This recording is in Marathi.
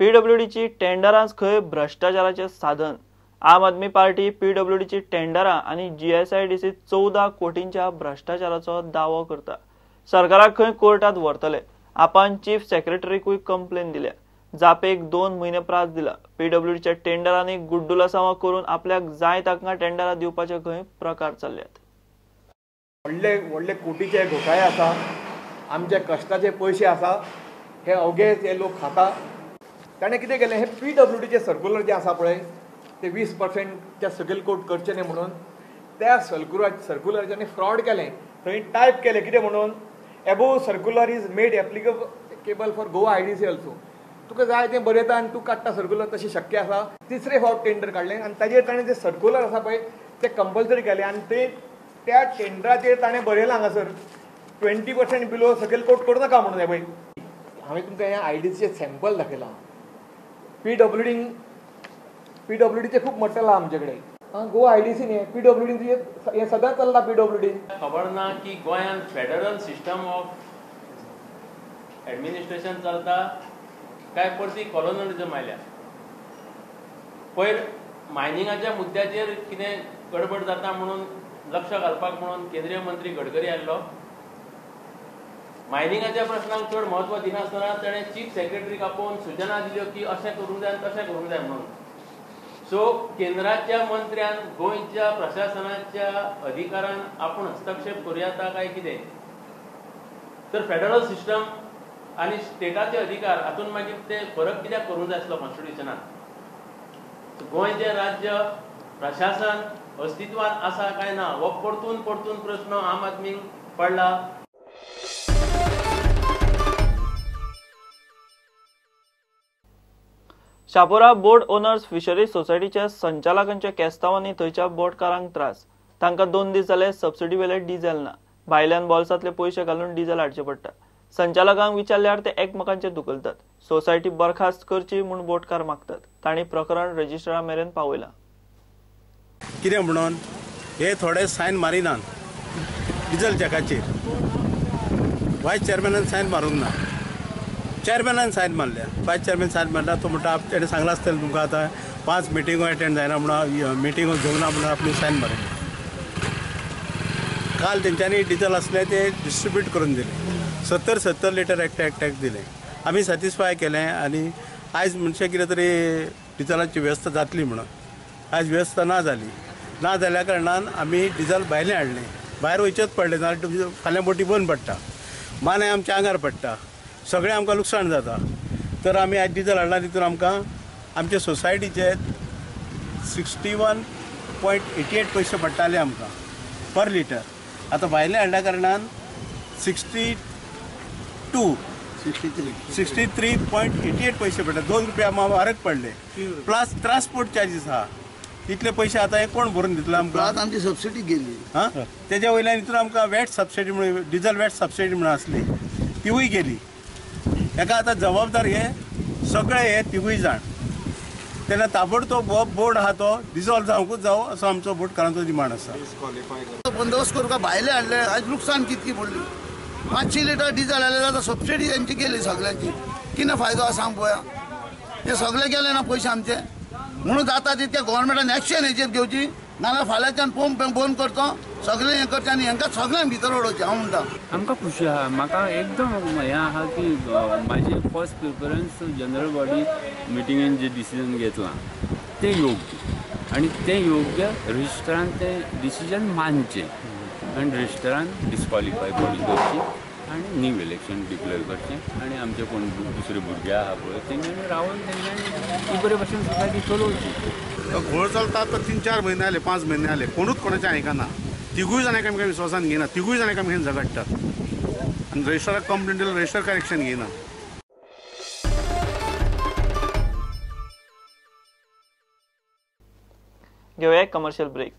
पीडब्ल्यूडीची टेंडरांस खंय भ्रष्टाचाराचे साधन। आम आदमी पार्टी पीडब्ल्यूडीची टेंडरां आणि जीएसआयडीसी 14 कोटींच्या भ्रष्टाचाराचो दावो करता। सरकाराक खंय कोर्टात व्हरतले। आपण चीफ सेक्रेटरीकूय कंप्लेन दिल्या। जापेक 2 म्हयने प्रास दिला। पीडब्ल्यूडीच्या टेंडरांनी गुड्डुलसांवा करून आपल्याक जाय ताका टेंडरां दिवपाचे खंय प्रकार चल्ल्यात। व्हडले व्हडले कोटीचे घोटाळे आसा, आमचे कश्टाचे पयशे आसा, हे अवघे ते लोक खाता। ताणें कितें केलें, हे पीडब्ल्यूडीचे सर्क्युलर जे आसा पळय ते 20% सिव्हिल कोर्ट करचे न्ही म्हणून त्या सर्क्युलराचें फ्रॉड केलें। थंय टायप केलें कितें म्हणून, above circular is made applicable for Goa IDC also. तुका जाय तें बरयता आनी तूं काडटा सर्क्युलर, तशें शक्य आसा। तिसरे फावट टेंडर काडलें आनी ताजेर ताणें जे सर्क्युलर आसा पळय ते कंपल्सरी केलें आनी ते त्या टेंडराचेर ताणें बरयलां हांगासर 20% बिलो सकयल कोट करूं नाका म्हणून। हे पळय हांवें तुमकां हे आयडीसीचे सॅम्पल दाखयलां। पीडब्ल्यूडीचे खूब मटेरियल आहा आमचे कडेन। गोवा आयडीसी न्ही, पीडब्ल्यूडी हे सदांच चल्ला। पीडब्ल्यूडी खबर ना की गोंयांत फेडरल सिस्टम ऑफ एडमिनिस्ट्रेशन चलता काय परती कॉलोनलिझम आयल्या। पयर मायनिंगाच्या मुद्द्याचेर कितें गडबड जाता म्हणून लक्ष घालपाक म्हणून केंद्रीय मंत्री गडकरी आयल्लो। मायनिंगाच्या प्रश्नाक चड म्हत्व दिनासतना ताणें चीफ सेक्रेटरीक आपोवन सुचना दिल्यो की अशें करूंक जाय तशें करूंक जाय म्हणून। सो केंद्राच्या मंत्र्यान गोंयच्या प्रशासनाच्या अधिकारान आपूण हस्तक्षेप करूं येता काय कितें, तर फेडरल सिस्टम आनी स्टेटाचे अधिकार हातून मागीर ते फरक कित्याक करूंक जाय आसलो कॉन्स्टिट्युशनात। गोंयचें राज्य प्रशासन अस्तित्वात आसा काय ना हो परतून परतून प्रश्न आम आदमीक पडला। शापोरा बोट ओनर्स फिशरीज सोसायटीच्या संचालकांच्या केस्तांवांनी थंयच्या बोटकारांक त्रास। तांकां 2 दीस जाले सबसिडी वेले डिझेल ना। भायल्यान बॉल्सांतले पयशे घालून डिझेल हाडचे पडटा। संचालकांक विचारल्यार ते एकमेकांचे धुकलतात। सोसायटी बरखास्त करची म्हूण बोटकार मागतात। तांणी प्रकरण रजिस्ट्रारा मेरेन पावयलां। कितें म्हणून हे थोडे सायन मारिनात डिझेल चॅकाचेर। वायस चेअरमॅनान सायन मारूंक ना, चेअरमॅनान सायन मारल्या। वायस चेअरमॅन सायन मारला तो म्हणटा तेणें सांगला आसतलें तुमकां आतां 5 मिटिंगो अटेंड जायना म्हणून, मिटिंगो घेवना म्हणून आपली सायन मारली। काल तेंच्यांनी डिझेल आसलें ते डिस्ट्रिब्यूट करून दिलें। 70 लिटर एकट्याक दिलें। आमी सॅटिस्फाय केलें आनी आयज म्हणचे कितें तरी डिझेलाची वेवस्था जातली म्हणून। आयज वेवस्था ना जाली। ना जाल्या कारणान आमी डिझेल भायलें हाडलें। भायर वयचेंच पडलें ना, फाल्यां बोटी बंद पडटा, माने आमच्या आंगार पडटा, सगळें आमकां लुकसाण जाता। तर आमी आयज डिझेल हाडला तितून आमकां आमचे सोसायटीचे 61.88 पयशे पडटाले आमकां पर लिटर। आतां भायलें हाडल्या कारणान 63.88 पयशे पडटा। 2 रुपया म्हारग पडले। प्लस ट्रान्सपोर्ट चार्जीस आहा, इतले पयशे आतां हे कोण भरून दितलो आमकां? आमची सबसिडी गेली। तेज्या वयल्यान हितून आमकां वॅट सबसिडी म्हणून डिझेल वॅट सबसिडी म्हणून आसली तिवूय गेली। हेका आतां जबाबदार हे सगळे हे तिगूय जाण। तेन्ना ताबडतोब बोर्ड आहा तो डिझॉल्व जावंकूच जावो असो आमचो बोटकारांचो डिमांड आसा। बंदोबस्त करूंक भायले हाडले, आयज लुकसाण कितकी पडली। 500 लिटर डिझेल हाडले जाल्यार सबसिडी तेंची गेली सगळ्यांची। कितें फायदो आसा सांग पळोवया। हे सगळे गेले ना पयशे आमचे। म्हणून जाता तितके गोव्हर्मेंटान एक्शन हेचेर घेवची, नाल्यार फाल्यांच्यान पंप बंद करचो, सगळें हें करचें आनी हांकां सगळ्यांक भितर उडोवचें। हांव म्हणटा आमकां खुशी आहा। म्हाका एकदम हें आहा की म्हाजें फर्स्ट प्रिफरन्स जनरल बॉडी मिटिंगेन जे डिसिजन घेतलां तें योग्य, आनी तें योग्य रजिस्ट्रारान तें डिसिजन मानचें आनी रजिस्ट्रारान डिस्क्वॉलिफाय बॉडी करची आनी न्यू इलेक्शन डिक्लेअर करचें। आनी आमचे कोण दुसरे भुरगे आहा पळय तेंच्यांनी रावन तेंच्यांनी ती बरे भशेन सोसायटी चलोवची। घोळ चलता आतां 3-4 म्हयने जाले, 5 म्हयने जाले, कोणूच कोणाचें आयकना। तिगूय जाणांक आमकां विश्वासान घेयना, तिगूय जाणांक आमी घेवन झगडटात आनी रजिस्ट्राराक कंप्लेंट दिल्यार रजिस्ट्रार कांय एक्शन घेयना। घेवया कमर्शियल ब्रेक।